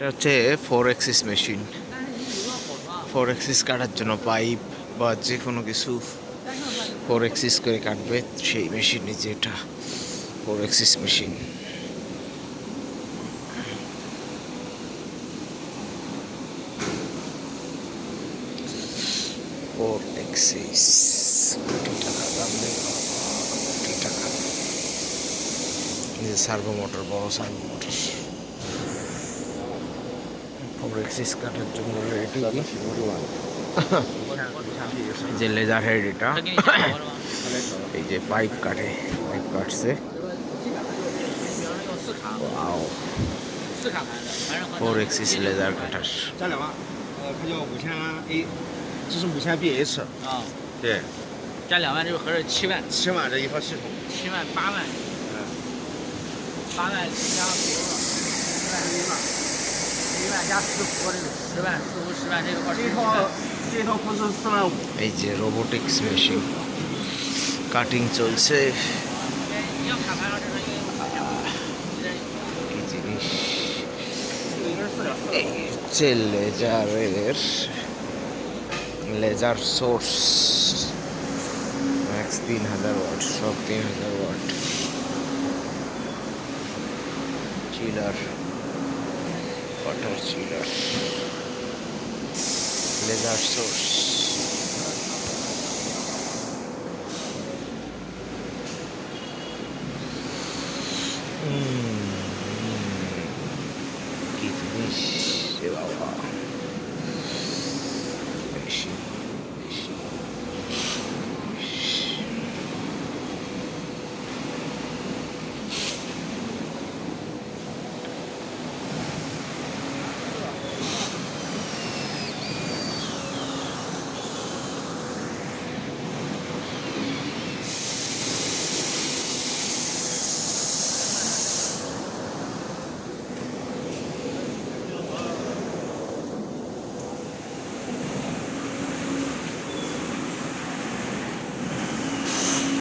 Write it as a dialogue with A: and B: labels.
A: এটা হচ্ছে 4 axis machine. 4 axis কাটার জন্য পাইপ বা যে কোনো কিছু 4 এক্সিস করে কাটবে সেই মেশিন। এই যে এটা 4 এক্সিস মেশিন। সার্ভো মোটর, বড় সার্ভো মোটর 4 এক্সিস কাটার জন্য রেডি। যে লেজার হেড এটা, এই যে পাইপ কাটে, পাইপ কাটছে। ওয়াও, 4 এক্সিস লেজার কাটার।
B: 它叫5000A，这是5000BH 啊。对，
C: 加2万就合着7万
B: ，7万这一套系统
C: ，7万8万，8万加比如说1万加10伏，这个10万，4伏10万，这个
B: 这套不是4万5。
A: এই যে রোবোটিক্স মেশিন কাটিং চলছে। কি জিনিস, এই হচ্ছে লেজার সোর্স, ম্যাক্স 3000 ওয়াট, সব 3000 watt. Chiller, water chiller, laser source. কি জিনিস রে বাবা।